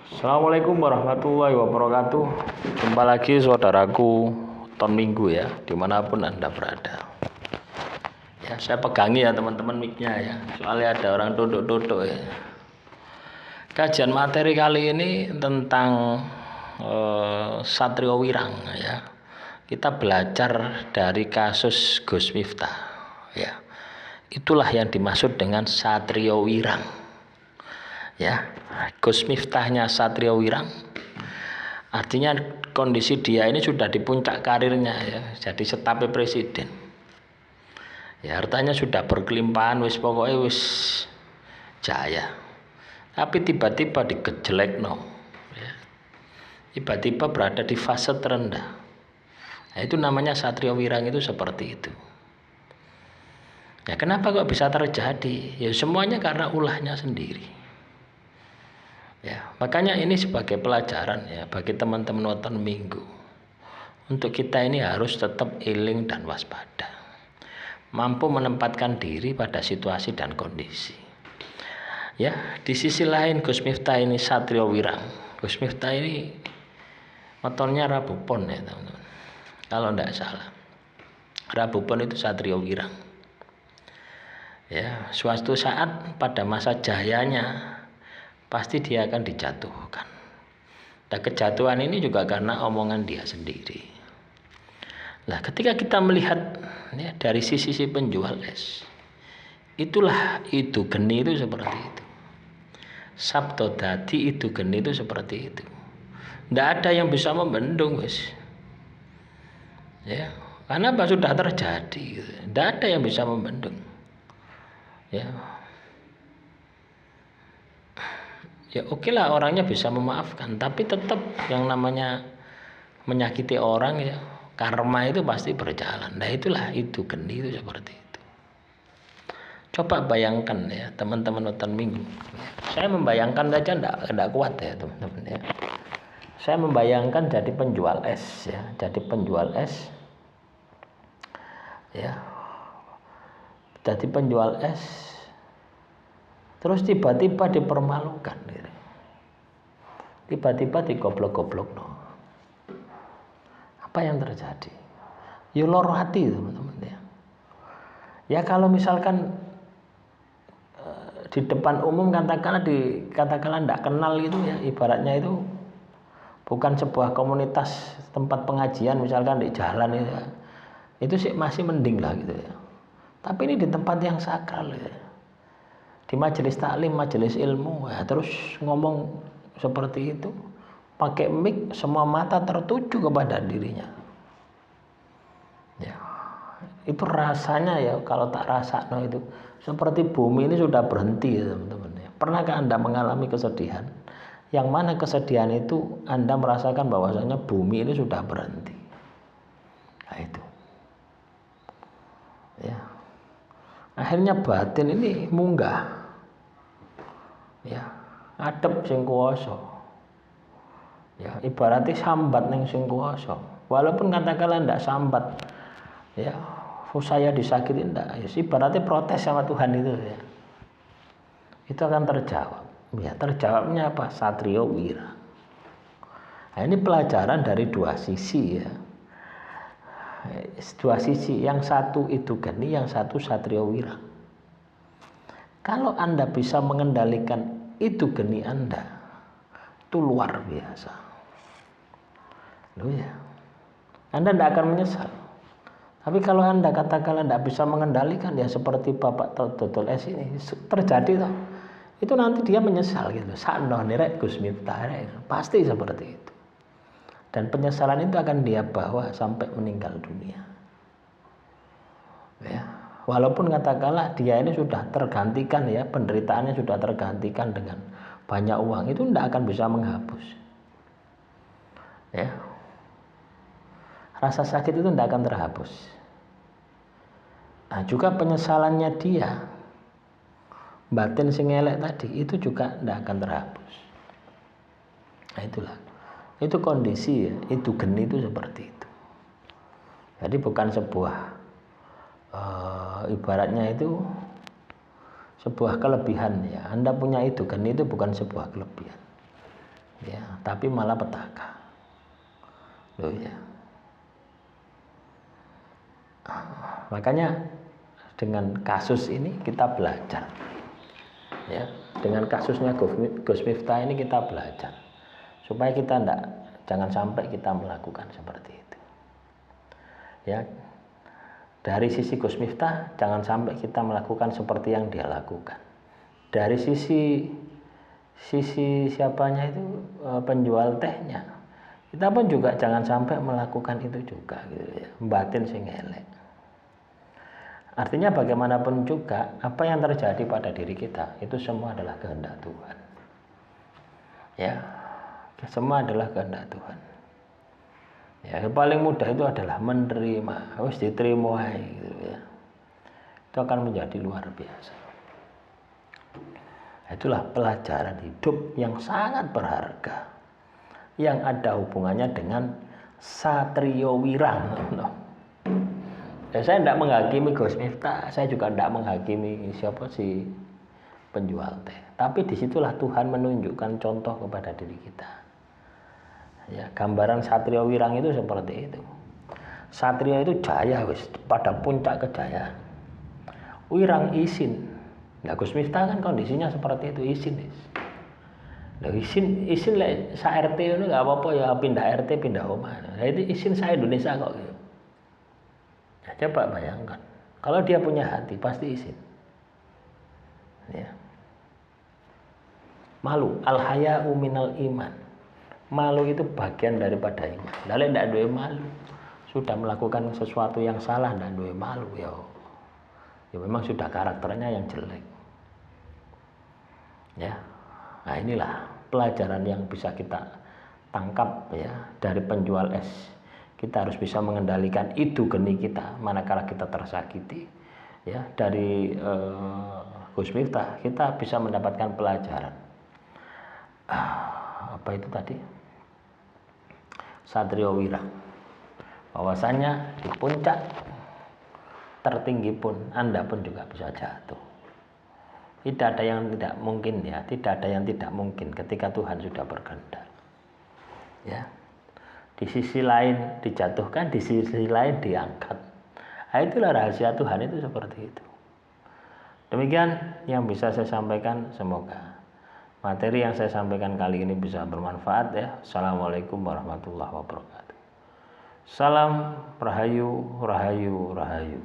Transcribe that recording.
Assalamualaikum warahmatullahi wabarakatuh. Jumpa lagi saudaraku Ton Minggu ya, dimanapun Anda berada. Ya, saya pegangi ya teman-teman mic-nya ya, soalnya ada orang duduk-duduk ya. Kajian materi kali ini tentang Satrio Wirang ya. Kita belajar dari kasus Gus Miftah ya. Itulah yang dimaksud dengan Satrio Wirang. Ya, Gus Miftahnya Satrio Wirang artinya kondisi dia ini sudah di puncak karirnya ya, jadi staf presiden ya, hartanya sudah berkelimpahan, wis pokoknya wis jaya, tapi tiba-tiba digejelek no ya. Tiba-tiba berada di fase terendah. Nah, itu namanya Satrio Wirang, itu seperti itu ya. Kenapa kok bisa terjadi? Ya semuanya karena ulahnya sendiri. Ya, makanya ini sebagai pelajaran ya bagi teman-teman nonton Minggu. Untuk kita ini harus tetap iling dan waspada. Mampu menempatkan diri pada situasi dan kondisi. Ya, di sisi lain Gus Miftah ini Satrio Wirang. Gus Miftah ini motornya Rabu Pon ya teman-teman. Kalau tidak salah. Rabu Pon itu Satrio Wirang. Ya, suatu saat pada masa jayanya pasti dia akan dijatuhkan. Dan kejatuhan ini juga karena omongan dia sendiri. Nah, ketika kita melihat ya, dari sisi penjual es, itulah itu geni itu seperti itu. Sabto dadi itu geni itu seperti itu. Tidak ada yang bisa membendung, guys. Ya, karena apa sudah terjadi. Tidak ada yang bisa membendung. Ya. Ya oke lah, orangnya bisa memaafkan, tapi tetap yang namanya menyakiti orang ya, karma itu pasti berjalan. Nah itulah itu geni itu seperti itu. Coba bayangkan ya teman-teman nonton Minggu. Saya membayangkan saja enggak kuat ya teman-teman ya. Saya membayangkan jadi penjual es ya, jadi penjual es ya, jadi penjual es, terus tiba-tiba dipermalukan gitu. Tiba-tiba digoblok-goblok no. Apa yang terjadi? Ya loro hati teman-teman ya. Ya kalau misalkan di depan umum katakanlah tidak kenal gitu ya, ibaratnya itu bukan sebuah komunitas tempat pengajian misalkan di jalan ya, itu sih masih mending lah gitu ya. Tapi ini di tempat yang sakral ya, di majelis taklim, majelis ilmu ya, terus ngomong seperti itu, pakai mic, semua mata tertuju kepada dirinya. Ya, itu rasanya ya kalau tak rasa no itu seperti bumi ini sudah berhenti ya teman-teman. Ya. Pernahkah Anda mengalami kesedihan? Yang mana kesedihan itu Anda merasakan bahwasanya bumi ini sudah berhenti. Nah itu. Ya. Akhirnya batin ini munggah. Ya, adep sing kuwasa. Ya, ibaratnya sambat ning sing kuwasa. Walaupun katakanlah ndak sambat. Ya, saya disakiti ndak. Ya, ibaratnya protes sama Tuhan itu ya. Itu akan terjawab. Ya, terjawabnya apa? Satrio Wirang. Nah, ini pelajaran dari dua sisi ya. Dua sisi, yang satu itu geni, yang satu Satrio Wirang. Kalau Anda bisa mengendalikan itu geni Anda, itu luar biasa. Loh ya, Anda tidak akan menyesal. Tapi kalau Anda katakanlah tidak bisa mengendalikan ya seperti Bapak Dodol Es ini terjadi toh, itu nanti dia menyesal gitu. Sakno nirek Gus Miftah pasti seperti itu. Dan penyesalan itu akan dia bawa sampai meninggal dunia. Ya. Walaupun katakanlah dia ini sudah tergantikan ya, penderitaannya sudah tergantikan dengan banyak uang, itu tidak akan bisa menghapus. Ya. Rasa sakit itu tidak akan terhapus. Nah, juga penyesalannya dia, batin sing elek tadi, itu juga tidak akan terhapus. Nah itulah. Itu kondisi ya, itu geni itu seperti itu. Jadi bukan sebuah ibaratnya itu sebuah kelebihan ya. Anda punya itu kan, itu bukan sebuah kelebihan. ya, tapi malah petaka. Loh ya. Makanya dengan kasus ini kita belajar. Ya, dengan kasusnya Gus Miftah ini kita belajar supaya kita jangan sampai kita melakukan seperti itu. Ya. Dari sisi Gus Miftah jangan sampai kita melakukan seperti yang dia lakukan. Dari sisi siapanya itu penjual tehnya, kita pun juga jangan sampai melakukan itu juga gitu ya. Batin sing elek. Artinya bagaimanapun juga apa yang terjadi pada diri kita itu semua adalah kehendak Tuhan. Ya, semua adalah kehendak Tuhan. Ya, yang paling mudah itu adalah menerima, harus diterima gitu ya. Itu akan menjadi luar biasa. Itulah pelajaran hidup yang sangat berharga yang ada hubungannya dengan Satrio Wirang. Ya, saya tidak menghakimi Gus Miftah, saya juga tidak menghakimi siapa si penjual teh. Tapi disitulah Tuhan menunjukkan contoh kepada diri kita. Ya, gambaran Satrio Wirang itu seperti itu. Satrio itu jaya wis pada puncak kejayaan. Wirang isin. Nah, Gus Miftah kan kondisinya seperti itu, isin wis. Lah isin lek sa RT itu enggak apa-apa ya, pindah RT pindah omah. Nah, itu isin sa Indonesia kok gitu. Ya, coba bayangkan, kalau dia punya hati pasti izin. Ya. Malu, al-haya'u minal iman. Malu itu bagian daripada iman. Lalu tidak ada malu, sudah melakukan sesuatu yang salah tidak ada malu ya. Ya memang sudah karakternya yang jelek. Ya, nah inilah pelajaran yang bisa kita tangkap ya dari penjual es. Kita harus bisa mengendalikan itu geni kita manakala kita tersakiti. Ya, dari Gus Miftah kita bisa mendapatkan pelajaran. Apa itu tadi? Satrio Wirang. Bahwasanya di puncak tertinggi pun Anda pun juga bisa jatuh. Tidak ada yang tidak mungkin ya, tidak ada yang tidak mungkin ketika Tuhan sudah berkehendak. Ya. Di sisi lain dijatuhkan, di sisi lain diangkat. Nah, itulah rahasia Tuhan itu seperti itu. Demikian yang bisa saya sampaikan, semoga materi yang saya sampaikan kali ini bisa bermanfaat ya. Assalamualaikum warahmatullahi wabarakatuh. Salam Rahayu, Rahayu, Rahayu.